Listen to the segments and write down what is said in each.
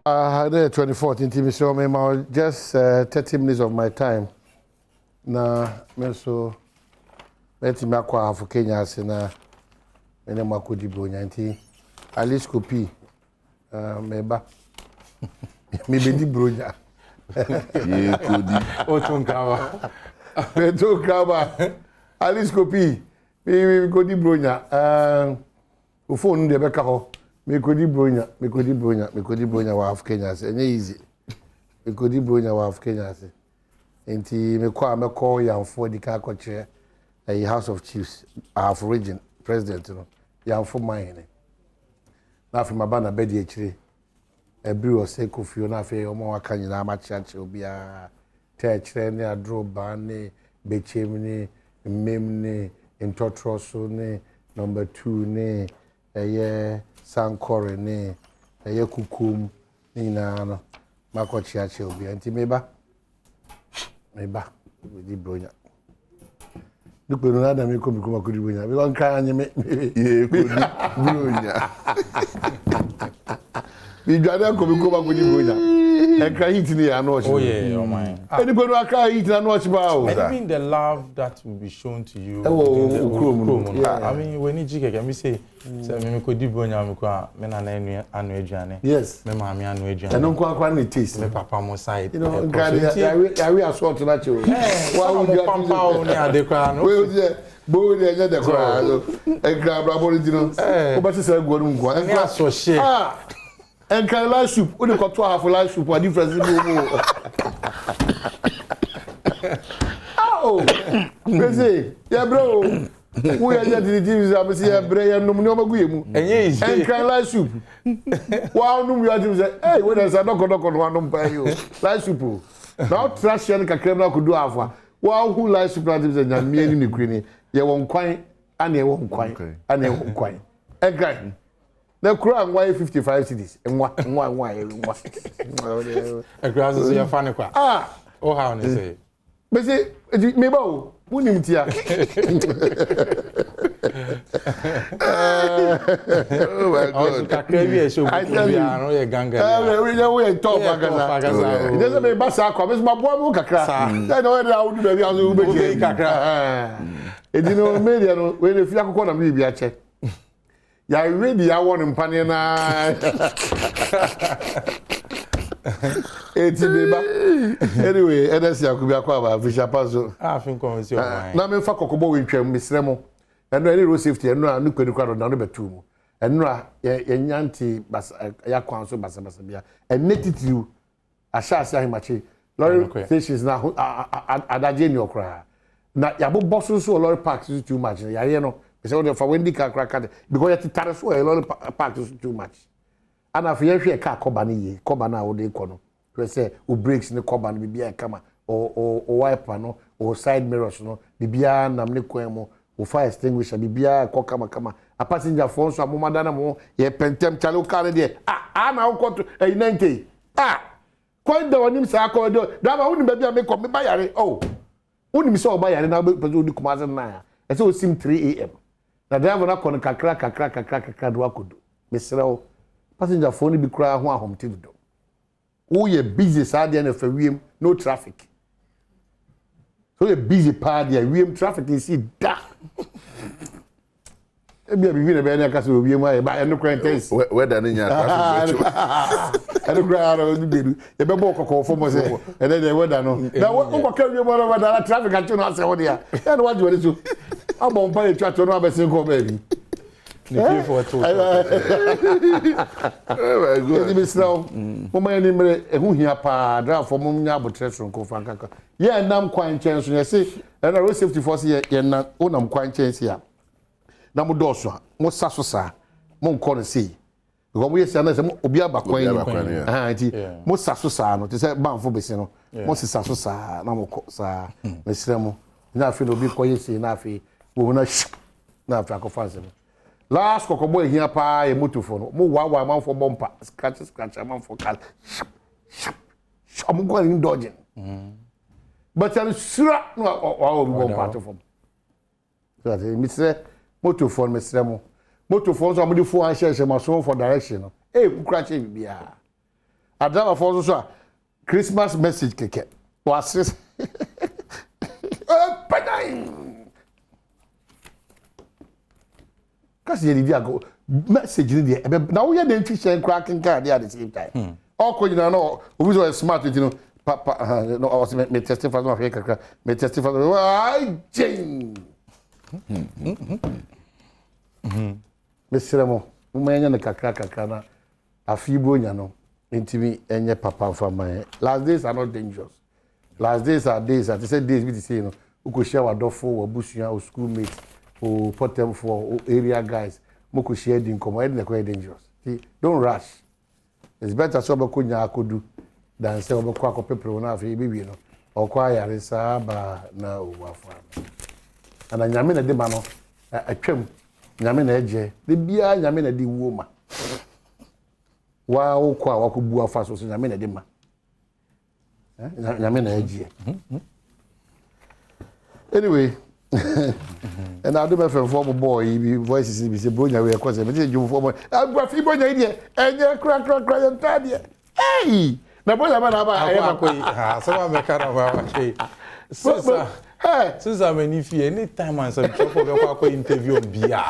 The 2014 TV show, me just 30 minutes of my time. Na me so beti me akwa afu Kenya ase na ene makodi bronya nti Alice Kopi meba me bedi bronya ye kodi otunkawa beto kaba Alice Kopi me kodi bronya o phone de beka ho me kodi bronya wa afu Kenya ase enye easy me kodi bronya wa afu Kenya ase enti me call Yanfo di ka koche a House of Chiefs half region president no Yanfo mine na afi mabana bedi echire ebri o se Kofi na afi omo waka nyina amachiache obia te echire ne adro ba ne bechem ne mem ne intotroso ne number 2 ne eye sankore ne eye kukum ni na no makochiache obia enti meba di bronya dupe no na me ko bi kuma kodi bronya bi wan kan anye me ye kodi bronya bi dwada ko bi kuma kodi bronya e ka hit ni ya no oh yeah, oh my. Any go no aka hit na no ba o. I mean the love that will be shown to you. Yeah. I mean when you jike me say me kodi bronya me ko me na anu aduane. Yes. Me ma me anu aduane. And no kwa na taste. Me papa mo side. You know, I we assault na che o. Wa mo pampa o ni ade kwa no. We dey bo dey nya de kwa so. E gra bra bo di no. O ba se say go no ngwa. En kwa so share. Ah. En kan la soup, o de ko to half la soup, what difference be mo. Oh. Bese, ya bro. Wo ya je di TV za bese ya bre ya num ni o magu yemu. Enye ise. En kan la soup. Wa num ya di say, "Hey, we dey say doko no anum pa yo." La soup. Now trash yan ka krem na ko do afa. Wa hu la soup na di say nyame ni kuri ni. Ye won kwan, ane won kwan. Ane won kwan. En kan na kura nwa 55 cities nwa akura so ya fa ne kwa o how ne say be say me ba o munim tia oh my god kakra bi e show bi anu ye ganga we top agaza it doesn't be basa kwa me ma bo mu kakra na no we da udu da bi azu be kakra edino media no we le fi akoko na me bi a che ya ready ya won mpane na eti beba anyway edesi akubi akwa ba fisha paso fin convention na me fa kokobo we twam misremo eno any road safety eno anu kwani kwa na no betu mu eno a ye nyanti bas ya kwan so basa bia enetitiru asha ase ahimachi lorry stations na adaje ni okra na ya bo bosso so lorry parks too much ya ye no say what for Wendy car crack because you tare so a lot of park is too much and if you hear car coba ni coba na wo dey kono we say o brakes ni coba ni bibia kama o wiper no o side mirrors no bibia nam ne kwan mo o fire extinguisher bibia ko kama a passenger phone so amomada na mo ye pentem chale o car dey na wo ko 90 kwai da wonim sa ko do da ba wonim bibia me ko me ba yare wonim se o ba yare na be pezo di kumaze na ya e say o sim 3 am na driver na kono kakra do akodo mesrew passenger phone bi kura ho ahomte do wo ye busy sade na fa wiem no traffic so ye busy part ya wiem traffic is da e bia bi na be na kasa wiem aye ba no kra intense weather ni nya traffic eno kra ro ni bedu ye be bo kokko fo mo se e dey weather no na wo ko ka wiem ro weather traffic ati no ase ho dia e no waji wori so abon pa etu ato no abesin ko ba bi ni pay for to oh my god ni bisraw mo ma ni mre ehu hia pa dra for mo nya abotre so ko fa kaka ye nam kwan chen so ye se na road safety force ye na o nam kwan chen se ya na mo do so mo sa so sa mo nko no se ko mo ye se na se mo obi abakwan ni nti mo sa so sa no te se banfo besi no mo si sa so sa na mo ko sa mesre mo na afi no bi ko ye se na afi wo na afi akofa no last kokobo ehia pa e motor no mo wa man for bumper scratch man for car am going dodging but I'm sure no wa bumper to form so that me say motor phone me sremo motor phone so am dey phone share ma so for direction no kukra che bibia Adama for so Christmas message keke. Was kasi yedi ago message ni dey na wo ye dey twishare cracking card at the same time. All ko nyina no obi so smart you know papa no I was me testify no afia kakra me testify ai jing. Mesremo mo manya na kakra na afibo nya no ntimi enye papa mfama. Last days are not dangerous. Last days are days at say days we say no uko share wadofo wa busua o schoolmates o potem for area guys moko share din komo e dey quite dangerous. See, don't rush. It's better so be konya akodu than say obe kwa kopepre na afi bibi no okwa yare saba na owafa. Ana nyame na de ma no atwam nyame na eje de bia nyame na de wuo ma wa okwa wakobu afa so nyame na de ma nyame na eje. Anyway, and I do my former boy, voices be say bronya we cause me say you former abrafi bronya here enye crack and tadia. Hey, na bronya ba na ba ha so ma meka na ba che. Since I'm in Ife, anytime I say for be interview bia.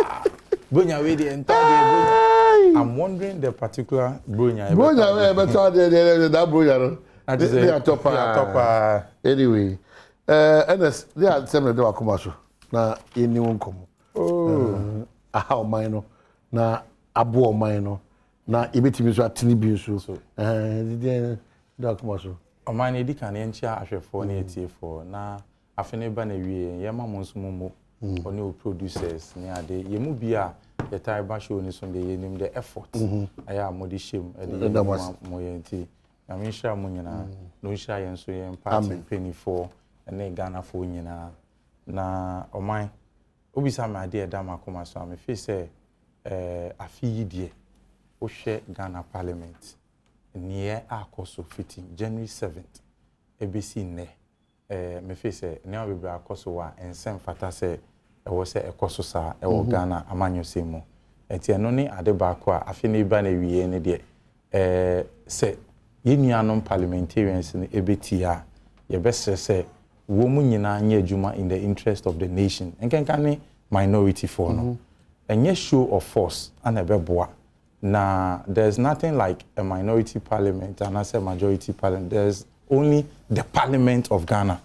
Bronya we dey tadia. I'm wondering the particular bronya. Bronya we better that bronya no. They are top. Anyway, NS they are same do akoma so na eni wonkomo. Aha o man no na abo o man no na ebetimi so atini bi so. They do akoma so. O man edi kan enchia ahwefo na etiefo na afene ba na wie ye ma monso momo oni o producers ni ade ye mu bia ye tai ba show ni so de ye nim the effort aya modi shem e de mo ye nti na me hira mo nyina no hira ye nso ye party penny for ene Ghana for nyina na oman obisa ma ade e da makoma so am fe say afi yidie o hwe Ghana parliament nie akoso fitting January 7th ebesi ne me fe say ne obebra akoso wa ensem fata say e wo say ekoso sa e wo Ghana amanyo semu enti eno ni ade ba ko a afi ne ba na wiye ne de say yenuanom parliamentarians ni ebeti a ye bese say wo mu nyina nya adwuma in the interest of the nation enkenka ni minority for no enye show of force ana beboa na there's nothing like a minority parliament and as a majority parliament. There's only the parliament of Ghana.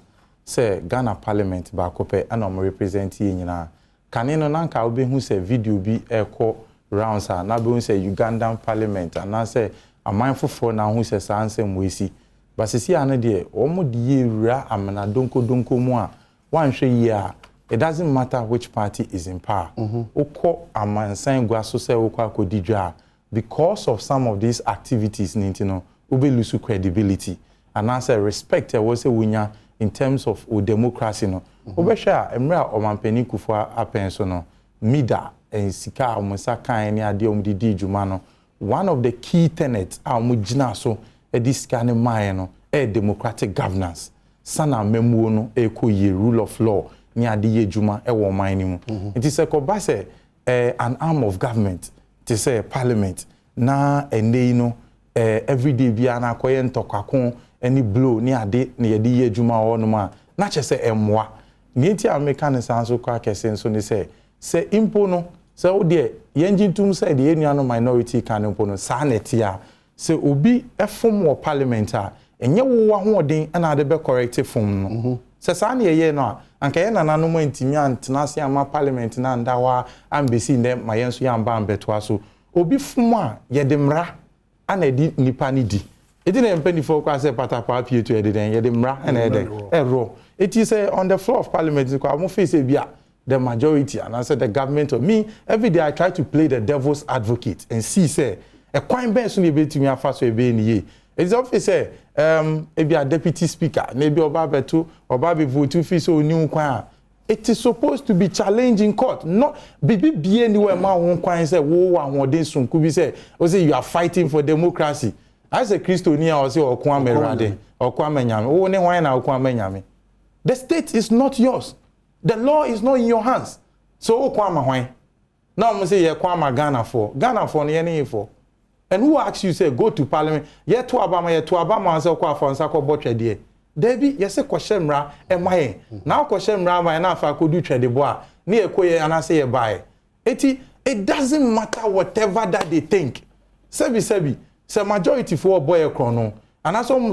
Say Ghana parliament ba kope ana mo represent ye nyina kanino nanka obe hu say video bi eko rounds na be hu say Ugandan parliament and say amanfo for na hu say sansem wesi basisi ane de omo de yewura amana donko mu a wanhwe yi a it doesn't matter which party is in power. Oko amansan gwa so say okwa akodidwa because of some of these activities nintino ube lose credibility and answer respect was wunya in terms of democracy no obehwa emra omampani kufu apenso no mida en sika omusa kan ni ade omdidi djuma no one of the key tenets omugina so this kind of no democratic governance sana memuo no ekoye rule of law ni ade ye djuma e wo man ni mu it is a kobase an arm of government to say parliament na enei no everyday bia na akoye ntokako any blow ni ade na ye di adwuma ho no ma na che se emwa ni ti ameka ne sanso kwa kese nso ni se impo no se wo de yenjintum se de enuano minority kan impo no sa na tia se obi efom wo parliament a enye wo ho odin na ade be corrective form no se sa na ye no anka ye na nanom antimi antena se ama parliament na ndawa ambesi ne mayenso ya mba ambeto aso obi fom a ye de mra ana di nipa ni di edi na mpani for kwa say patapa pie to eden ye de mra na eden ero it is on the floor of parliament kwa mo face bia the majority and I said the government of me every day I try to play the devil's advocate and see say a coin ben so ne betumi afa so ebe ni ye it's obvious say ebi a deputy speaker na ebi oba beto oba be vote fi so oni kwan it is supposed to be challenged in court not bibi bie ni we ma won kwan say wo wa hoden sunku bi say o say you are fighting for democracy as a Christian o say okun amerade okun amanyame wo ne hwan na okun amanyame the state is not yours. The law is not in your hands. So okun ama hwan. Now I'm say ye kwa ma Ghana for no ye for. And who asks you say go to parliament? Yet to Obama and say kwa fonsa ko bo twede. Debi yese kwhye mra emaye. Na kwhye mra ma na afa ko du twede bo a na ekoye anase ye bae. It doesn't matter whatever that they think. Sebi se majority for boy ekrono. And that's some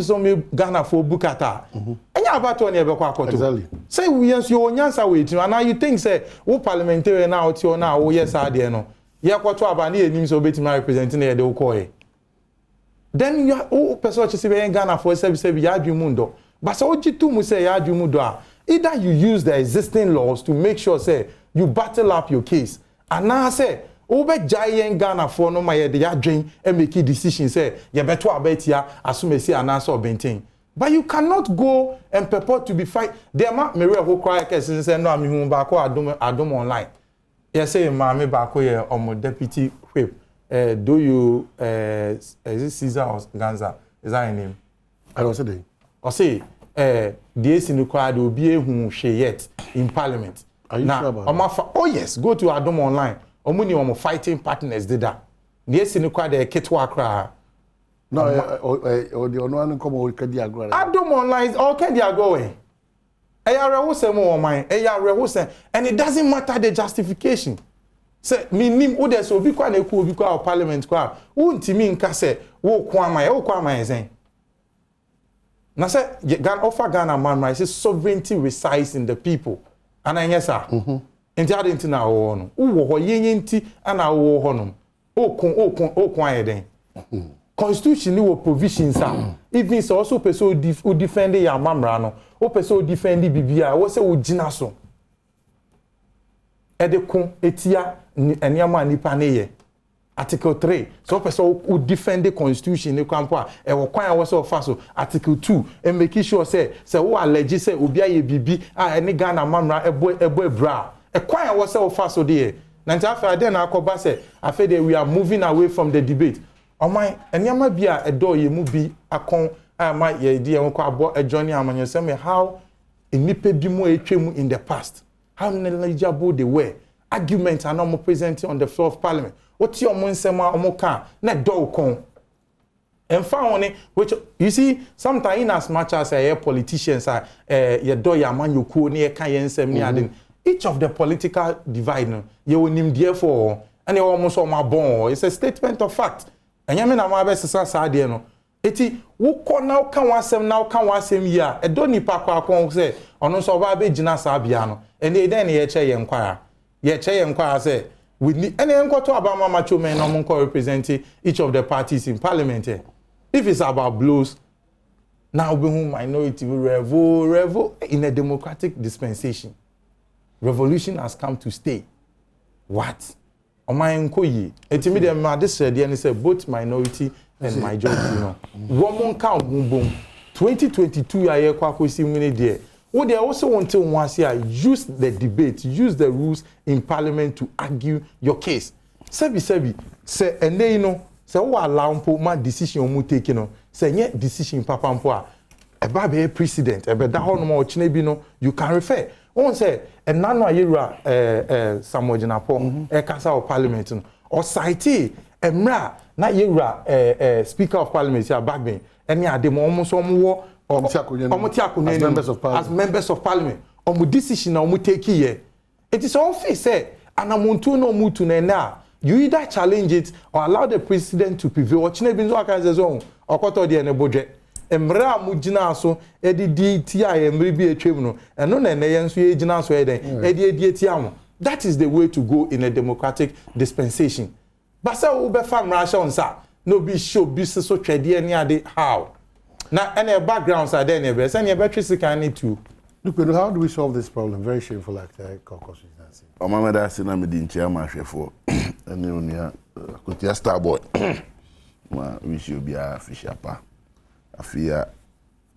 Ghana for Bukata. And you about to never quack. Exactly. Say we yes, you answer with you, and now you think say, who parliamentarian now to now, oh yes, I dare no. Yeah, what to abani and him so bit my representing the Okoye. Then you are oh person in Ghana for 77 yard mundo. But so what you two say yard mundo. Either you use the existing laws to make sure say you battle up your case. And now say over giant Ghana for no my the adwin and make decision say you better about here assume say an answer bentin. But you cannot go and purport to be fight. There ma me who cry case say no am hu ba ko adom online. Yes say ma me ba ko ye omo deputy whip. Do you is it Caesar or Ganza? Is that your name? I don't say. Or say the in the crowd will be who she yet in parliament. Are you now, sure about that? Oh yes, go to Adom online. Omuni omo fighting partners did that. The in the crowd the kitwa cry. No, or the one come over Kedi Agro. Adom online all Kedi Agro. And it doesn't matter the justification. Say me nim wo there so bi kwa na eku obi kwa parliament kwa wo ntimi nka say wo kwama zen. Na say Ghana offer Ghana man right say sovereignty resides in the people. And yes sir. Enti ade nti na wo no. Wo ho yenye nti ana wo ho no. Okon ayeden. Constitution ni wo provisions are. Even so also person who defend ya mamra no. O person defend bibia wo say wo gina so. Edekun etia eniama nipa ne ye article 3 so person who defend the constitution ne kwampo a e wo kwan a wo so fa so article 2 and make sure say wo allege say obi aye bibi a ene Ghana mamra ebo ebra e kwan a wo so fa so de na nti afa de na akoba say afa de we are moving away from the debate oman eniama bia edo ye mu bi akon ama ye di e ko abo ejoni amanyesem how enipa bi mu etwemu in the past. How knowledgeable they were. Arguments are not presented on the floor of parliament. What's your monsema omoka? Na do kon. And found which you see, sometimes in as much as politicians are your do ya man you ko near kayen each of the political divide you will name therefore and you almost on my bone. It's a statement of fact. And yamin am best sad no. Eti wo ko now kan wasem ya e do nipa kwa say ono so ba be gina sa bia no ene den ye che ye nkwara say we need ene enkoto abama macho men no mo represent each of the parties in parliament. If it's about blows now be who minority revel in a democratic dispensation. Revolution has come to stay. What? Oman nkoyi etimi dem ma this said and say both minority and majority, you know. One count boom 2022 aye kwa kwesi mini there. What they also want to use the debate, use the rules in parliament to argue your case. Sebi say ene you know say wo allow mpo ma decision mu take no say nye decision papa mpo a eba be president ebe da ho no ma ochine bi no you can refer. One say enano ayera Samuel Jinapo e kasa of parliament no or cite emra na yewra speaker of parliament ya backbone any ade mo almost omo as members of parliament omo decision na omo take here it is office say anamuntu no mutu na you either challenge it or allow the president to prevail or chine bi nzo aka say so okoto de ne bodwe emra mu gina so edi ti a emre bi etwem no eno na ene yenso ye gina so eden edi ti am. That is the way to go in a democratic dispensation. Basa ube fam rasha onsa no be show business so twede ani ade how na any backgrounds are there never say any battery can need to look. How do we solve this problem? Very shameful like caucus is dancing. Omameda say na me di nche ma hwefo ene onia kotia star boy ma wish you be a fisher pa afia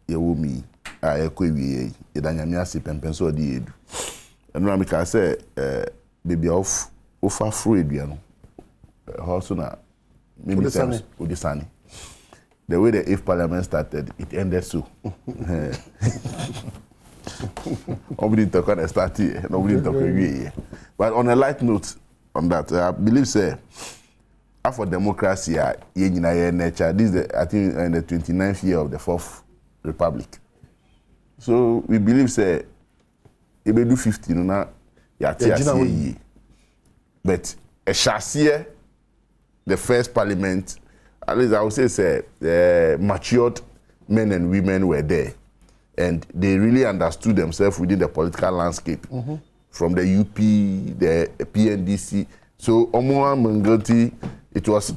ye wo mi a ekwewie ye da nyame ase pempen so di edu enu am ka say baby off afro edua no also na maybe Udisani. The way the if parliament started, it ended so. Nobody talk on start here, nobody talk here. But on a light note on that, I believe say for democracy, this is I think in the 29th year of the Fourth Republic. So we believe say it will do 50 now. But a chassis, the first parliament, at least I would say matured men and women were there, and they really understood themselves within the political landscape, from the UP, the PNDC. So Omoa Mangoti, it was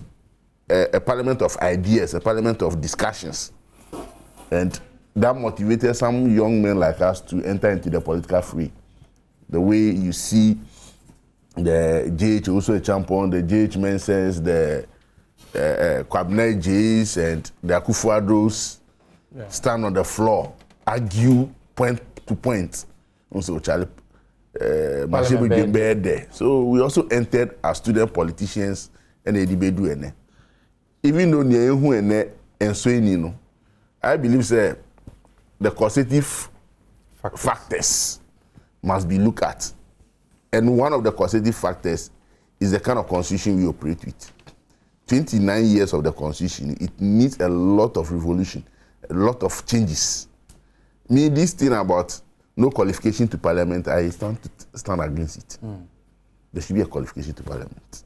a parliament of ideas, a parliament of discussions, and that motivated some young men like us to enter into the political fray. The way you see the JH also a champion, the JH Mensahs, the Kwabena Jays and the Akufo-Addos stand on the floor, argue point to point. Also, Charlie Mashibu Gembe there. So we also entered as student politicians and a debate. Even though Nyehu and Soinino, I believe say the causative factors must be looked at. And one of the causative factors is the kind of constitution we operate with. 29 years of the constitution, it needs a lot of revolution, a lot of changes. Me, this thing about no qualification to parliament, I stand against it. There should be a qualification to parliament.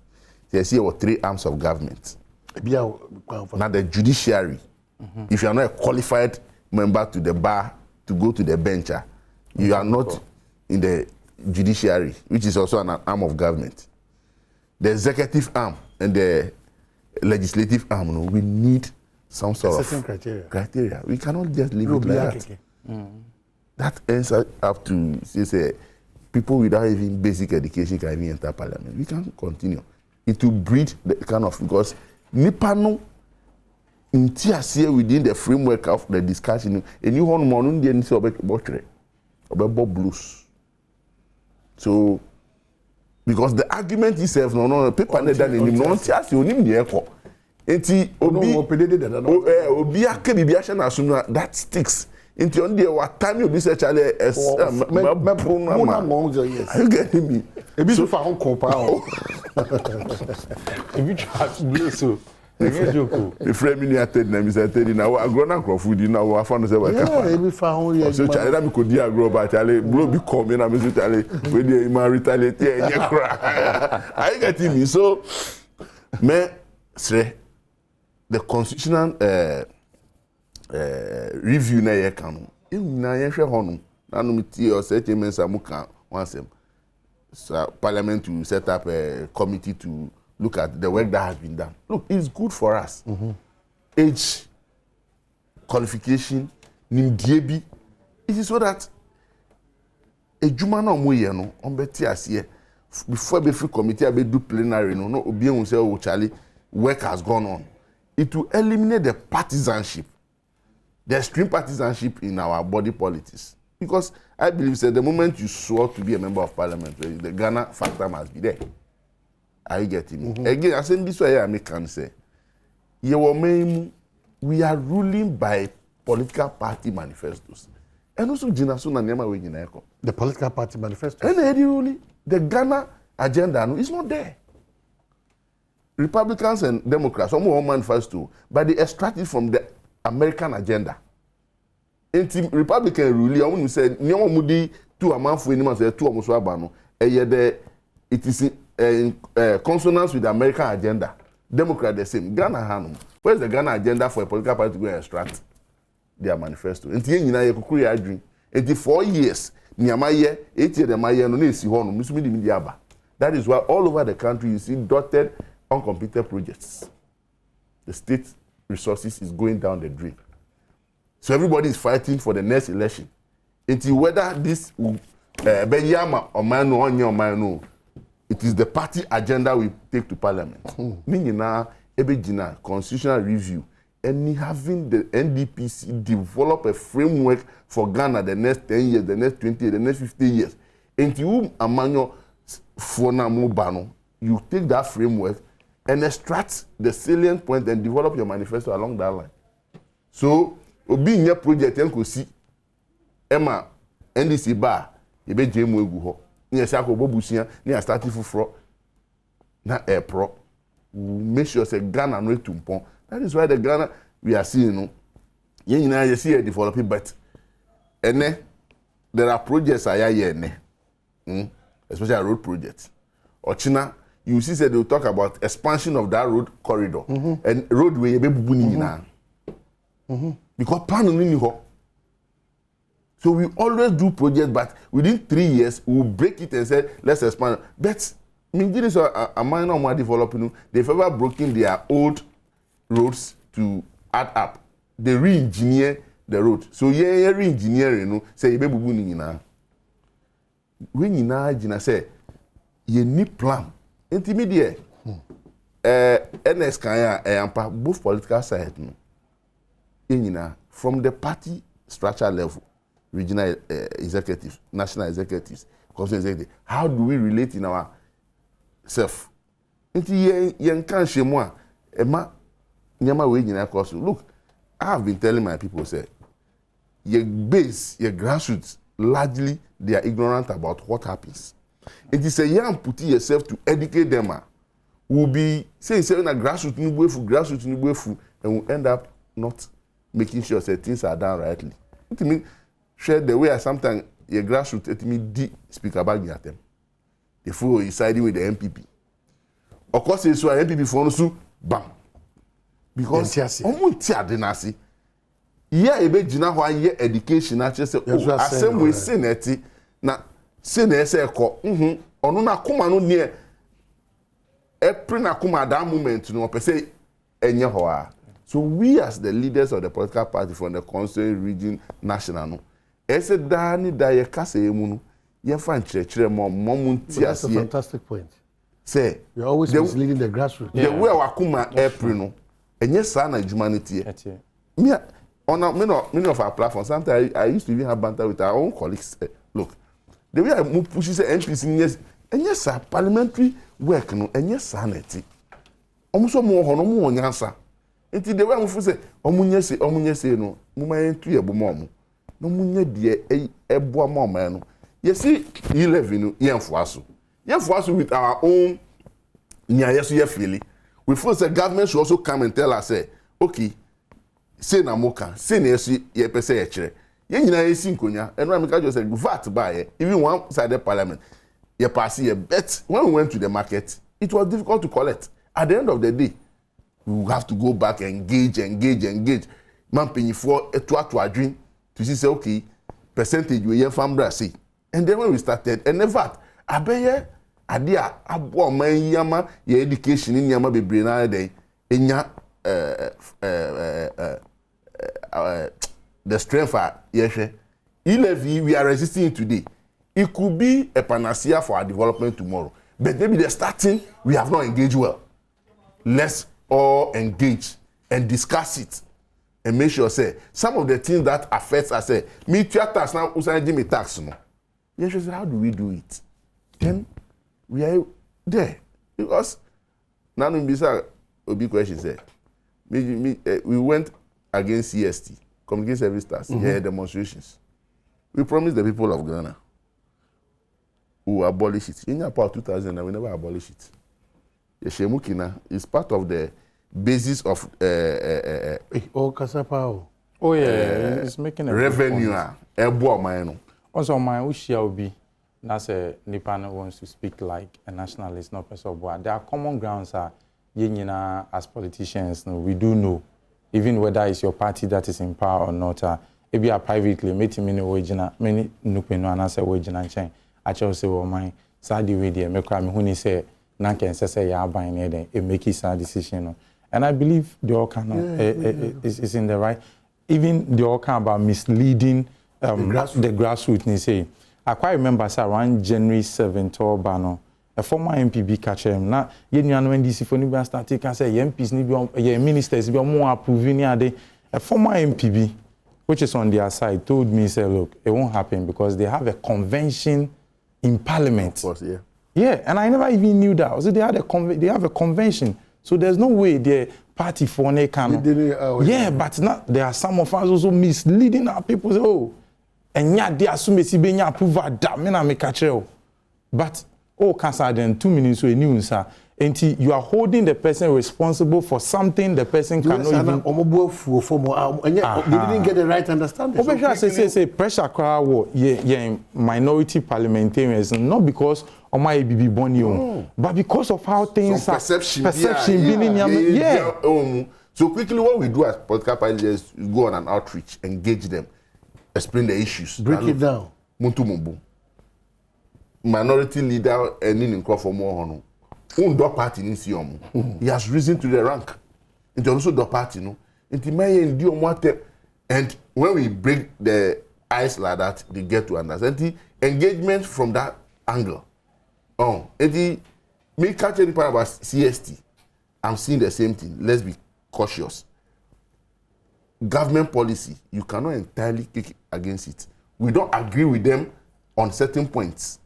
So I see our 3 arms of government. Now the judiciary, if you are not a qualified member to the bar to go to the bench, you are not in the judiciary, which is also an arm of government. The executive arm and the legislative arm, we need some sort of criteria. We cannot just leave it like that. That ends up to say people without even basic education can even enter parliament. We can continue. It will breed the kind of, because Nipano within the framework of the discussion, and you want more than about blues. So, because the argument itself, no paper that in no just you need the echo. Enti obi akebibia na that sticks. Enti on there what time you be say chale you getting me? Ebi so fa hon compound. Ebi chat blue so. The frame in attend na mi say tell na wa agro na crop food na wa fa no say wa kapa. Ebi fa hon ye. So chale na mi ko di agro ba chale blow be come na mi say chale we dey ma retaliate enye kra. I getting me? So me say the constitutional review na ye kan no na ye hwe ho no na no meti o say Mensa mu kan wansem. So parliament to set up a committee to look at the work that has been done. Look, it's good for us. Age, qualification, nimdiebi. It is so that a jumana omoye no on beti asiye before be free committee be do plenary no obi ehun say o Charlie work has gone on. It will eliminate the partisanship, the extreme partisanship in our body politics. Because I believe that the moment you swore to be a member of parliament, the Ghana factor must be there. Are you getting me? Again, I say this way I can say, we are ruling by political party manifestos. And also, the political party manifesto. And the Ghana agenda is not there. Republicans and Democrats, some will manifesto, but they extract it from the American agenda. And Republican rule, I want to say, no mudi 2 a month for any month, 2 almost abano. It is in consonance with the American agenda. Democrat the same. Ghana Hanum. Where's the Ghana agenda for a political party to go and extract their manifesto? And you know, you could create a dream. 84 years, Niamaye, 8 years, Niamaye, no need to see Honum, that is why all over the country you see dotted, uncompleted projects. The state resources is going down the drain. So everybody is fighting for the next election. Until whether this Benyama or Manu or Manu, it is the party agenda we take to parliament. Ningina, Ebejina, constitutional review, and having the NDPC develop a framework for Ghana the next 10 years, the next 20 years, the next 50 years. Until Amanyo Fona Mobano, you take that framework and extract the salient point and develop your manifesto along that line. So, obi nye project en ko si Emma NDC ba e be jemu egu ho ni ese akobo busia ni a start fufuro na pro will make sure say Ghana no to pon. That is why the Ghana we are seeing no. You see a developing, but there are projects especially road projects. Or China, you see say they will talk about expansion of that road corridor and roadway because plan no. So we always do projects, but within 3 years we will break it and say let's expand. But Nigerians are minor more developing. They've ever broken their old roads to add up. They re-engineer the road. So re-engineering say you be bubu ni nyina. When nyina say you need plan. Intermediate. NS Kanya both political side no. From the party structure level, regional executives, national executives, constituent executives, how do we relate in our self? Look, I have been telling my people, say, your base, your grassroots, largely they are ignorant about what happens. It is a young putting yourself to educate them. Will be saying a grassroots, and will end up not making sure that things are done rightly. It means share the way I sometimes your grassroots it means speak about them. The fool is siding with the MPP. Of course, it's why MPP for so bam. Because denasi. Yeah, ebe jina ho aye education na say asem we say na ti na say na ese ko onu na kuma no ne April na kuma that moment no per say enye ho a. So we as the leaders of the political party from the constituent region national no ese da ni da ye kasa emu no ye fa nkyerɛkyerɛ mo That's a fantastic point. Say you're always misleading the grassroots. The way our kuma April no enye sa na humanity me on many of our platforms sometimes I used to even have banter with our own colleagues. Look, the way I move pushes MPs in yes enye sa parliamentary work no enye sa na ti omuso mo ho no mo nyansa enti the way I move say omunye se no mo ma entu ye bomo mo no munye de ebo ama no you see 11 no yemfo with our own nya yeso ye feeling. We feel the government should also come and tell us, say, okay, say na moka, say na ye pese ye chere. Ye nyina ye si nkonya, and when I just said VAT buy, even one side of parliament, ye pass ye bet. When we went to the market, it was difficult to collect. At the end of the day, we will have to go back and engage. Man pay for a to dream to see say okay, percentage we ye family say. And then when we started, and the VAT, abeye adia abo man yama your education in yama bebre na dey enya the strength yehwe 11 we are resisting today. It could be a panacea for our development tomorrow, but maybe the starting we have not engaged well. Let's all engage and discuss it and make sure say some of the things that affects us say me tax now usai give me tax no. Yes, how do we do it? Then we are there because now in Bisa Obi question said we went against CST, Communication Service Stars, demonstrations. We promised the people of Ghana who will abolish it. In about 2000, we never abolish it. Yeshemukina is part of the basis of it's making a revenue. Also, my Ushia will be. That's a Nipan wants to speak like a nationalist, not person of war. There are common grounds as politicians. We do know, even whether it's your party that is in power or not. If you are privately meeting many nupino and answer wage and chain, I just say, well, my sad way there, make me who say, Nanken say, yeah, buying it, it make it a decision. And I believe they all kind of is in the right. Even they all kind about misleading the grassroots. Say. I quite remember around January 7th or Bano, a former MPB catcher him. Now, you know when this phone be started, can say MPs need ministers be more approving. A former MPB, which is on their side, told me, say, look, it won't happen because they have a convention in Parliament. Of course, yeah. Yeah, and I never even knew that. So they have a convention. So there's no way the party for an can. But not, there are some of us also misleading our people. Say, oh. And yet they assume it's been approval that me na me catch you. But cancer then 2 minutes we knew sir And you are holding the person responsible for something the person cannot even. They didn't get the right understanding. Say pressure crowd minority parliamentarians, not because of my BB Bonnie, but because of how things are perception. So quickly, what we do as political parties is we go on an outreach, engage them, explain the issues, break it down. Minority leader and in for more honor. Party in Siom. He has risen to the rank. Into also the party, no. Into may endure what, and when we break the ice like that, they get to understand the engagement from that angle. The me catch any part about CST. I'm seeing the same thing. Let's be cautious. Government policy, you cannot entirely kick against it. We don't agree with them on certain points.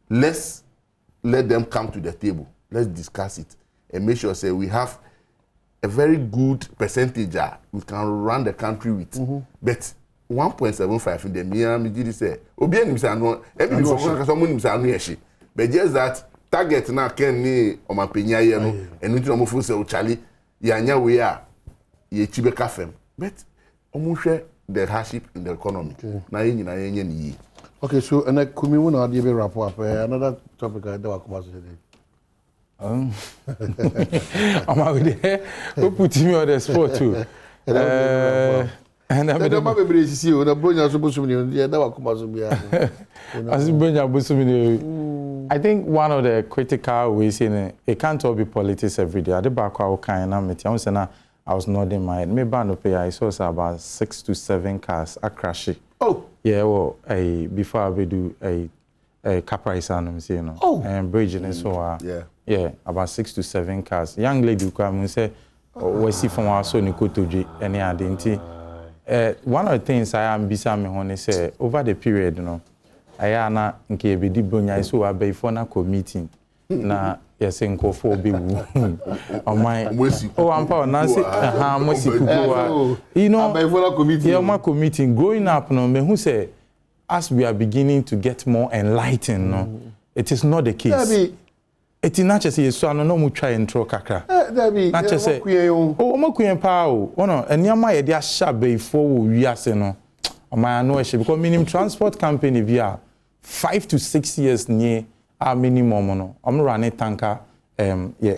Let's let them come to the table. Let's discuss it and make sure say we have a very good percentage we can run the country with. But 1.75 in the Miami say obi enim say no every for someone say no yeshi. But just that target na ken ni omapenya ye no enu ti no mo say o chale yanya we a ye chibeka fem. But omo the hardship in the economy. Na yin na yen ni. Okay, so and I come in now dey wrap up another topic I do come today. I'm out there. Who put me on the spot too? And I'm not able to see you. The Bonya Subusumi, the other Kumasubia. I think one of the critical ways in it can't all be politics every day. At the back of kind of I was nodding my head. Maybe I saw about 6 to 7 cars are crashing. Oh, yeah. Well, before I do a Caprice, you know, and bridge and so on. Yeah, about 6 to 7 cars. Young lady who come and say, we see from our son Nikotoji any identity. One of the things I am beside me when say over the period, you know, I am nke be di bonya so abai for na meeting na yes nko for be on my I'm power na say mosi kuku you know abai for na meeting yeah my meeting growing up no me who say as we are beginning to get more enlightened no it is not the case. It is not just a so no mu try intro kakra. Not just say oh mo kuen pa o no eniama ye dia sha before we ase no o ma no e because minimum transport company via 5 to 6 years near our minimum no I'm running tanker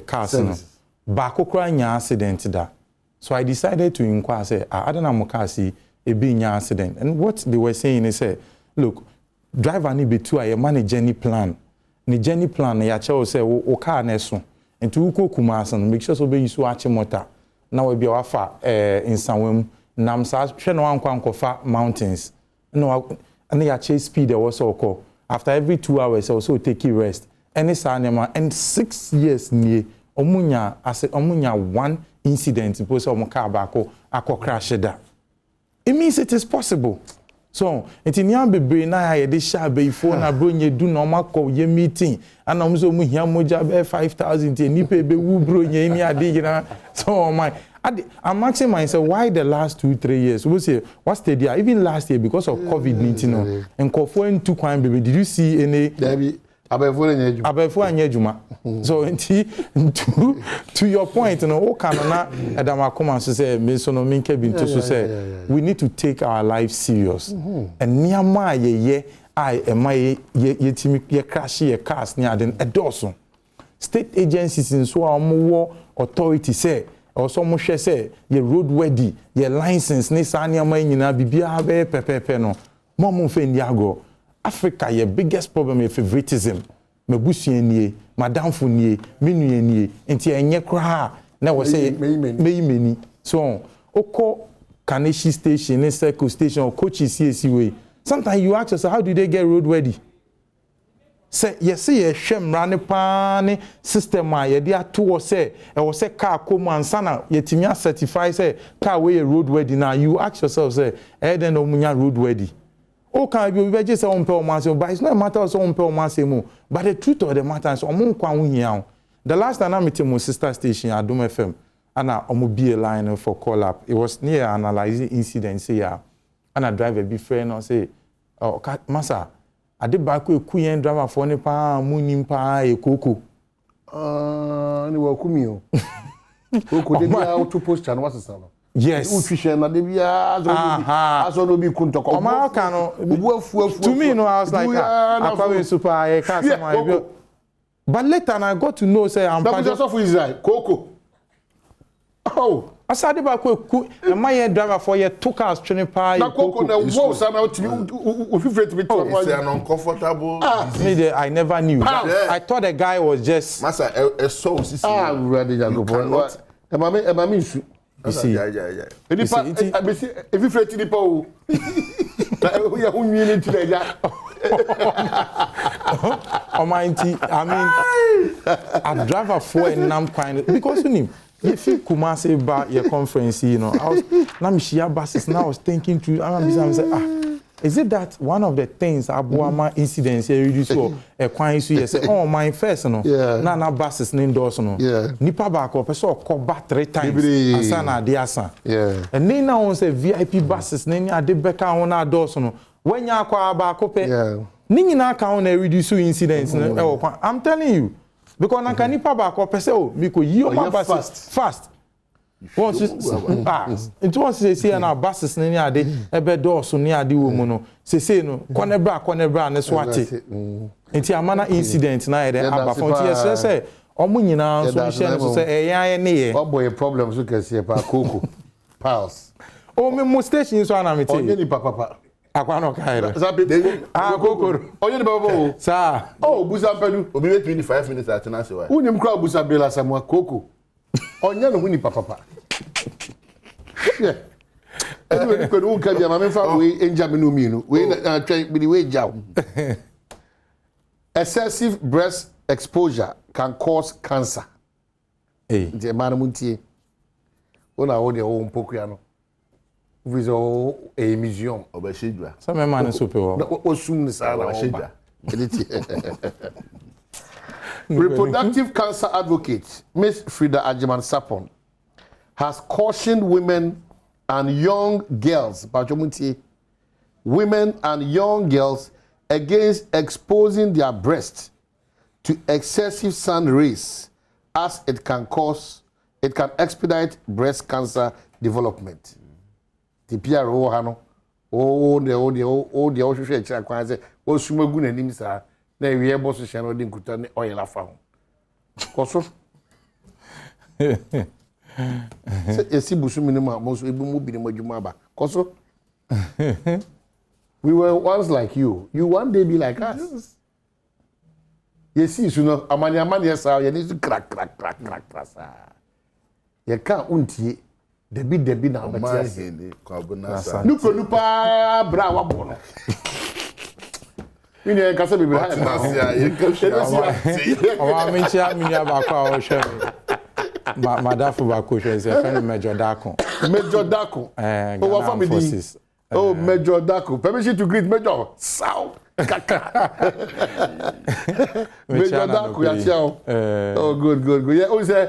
cars no ba kokra nya accident da so I decided to inquire say I don't know car see e be nya accident and what they were saying is say look driver ni be to a manage journey plan. Ni journey plan ya che o say o car na so enti wo kokuma asan make sure so be use ache motor na we bia wafa insanwam nam sa hwe no ankwa ankofa mountains no and ya chase speed there was call after every 2 hours also take a rest any sanema and 6 years nie omunya one incident because omo car back akọ crash da it means it is possible. So, enti ni ambebre na ya de sha before na bronye du na makọ ye meeting ana omzo mu hia moja be 5000 ni pe be wu bronye ni ade gina so my I'm asking myself why the last 2-3 years we say what's the idea even last year because of COVID-19 no enkofo entu kwan bebe did you see any abefo anyejuma so enti to your point no o kan na edama come so say me so no minke binto so say we need to take our life serious and niama ye ema ye timi ye crash ye cars ni aden edoso state agencies in so amowo authority say also mo hwe say ye road worthy ye license ni sa niama nyina bibia be pepepe no mo fe ndiago Africa your biggest problem is favoritism. Mebusienie, madam funie, minuenie, enti enye kra na we say many. So oko Kaneshi station, Neseko station, or Kochi CSC way. Sometimes you ask yourself, how do they get road ready? Say yes, say a shem rane pane system ye dia to say e wo say car come ansana yetimia certify say car we road ready now. You ask yourself say then omunya road ready. Oh, can be just on per mass, but it's not a matter of on per mass. But the truth of the matter is, the last time I met my sister station at Dome FM, and I be a line for call up. It was near analyzing incidents here, and I drive a big friend and say, "Oh, Massa, I did back with Queen driver for Nepa, Munimpa, a cocoa." ni wa kumio ko de bia auto poster no wasesa no yes utwihwe na de bia aso no bi kuntoko o ma ka no obu afu to me no I was like akwawe super I can't say my but later I got to know say I'm part of Israel Coco oh asade ba ko e ma ye driver for ye took us training pa na Coco na wo sa na o fifret bit to it's an uncomfortable me I never knew I thought the guy was just massa so sisi ready to go e ma me nsu you see enipa if you fret nipa o na ya hunwi ni ti ya oh my auntie I mean a driver for nam kind because you know if you Kumasi ba your conference you know I was na me share buses now I was thinking through I say is it that one of the things abuama incidents here reduce so e kwan so say oh my first no na buses na endorse no nipa ba ko person okoba 3 times asa na ade asa and then now on say VIP buses na ni ade beka ho na endorse no wanya akwa ba ko pe ni nyina ka ho na reduce incidents no e wo kwan I'm telling you because na nipa ba ko pe say oh me ko yi o ma buses fast once it was say na buses na ni ade ebe doors ni ade wo mu no say no konebra ne so ate enti amana incident na ede aba fon ti yes say omo nyina so hye so say eyan ne ye oboy problem so kese pa Coco pals o me mo station so na me te onye ni papa akwa no kaire Coco onye ni papa o sa busa pedu obi wait 25 minutes at na say why unim kra busa bela samwa Coco onye no huni papa yeah anyway ko no ka dia ma me fa we enja me no mi no we na twen bi we jaw excessive breast exposure can cause cancer de man muntie ona wo de wo mpokua no viso emission obeshidwa so me man so pe wo osum ni sala obeshidwa reproductive cancer advocate Miss Frida Ajiman Sapon has cautioned women and young girls, women and young girls against exposing their breasts to excessive sun rays as it can expedite breast cancer development. The PRO hano, the share check when I say, oh, Sumagun and Nimsa, they we able to share no kuta oil afam. Koso. Esi busu minima most ebu mu bi ni majuma ba. Koso. We were once like you. You one day be like us. Yes, you know, amani sa you need to crack. You can't untie. Debi na abati. Nupa bra wa bono. Mini en kasa bibira ha. Owa menchia minia ba kwa o hwe. Madafu ba ko hwe se fe Major Dako. Major Dako. Owa family. Oh, Major Dako. Permission to greet Major. Sao. Kaka. Major Dako ya chao. Oh, good. Yeah, o say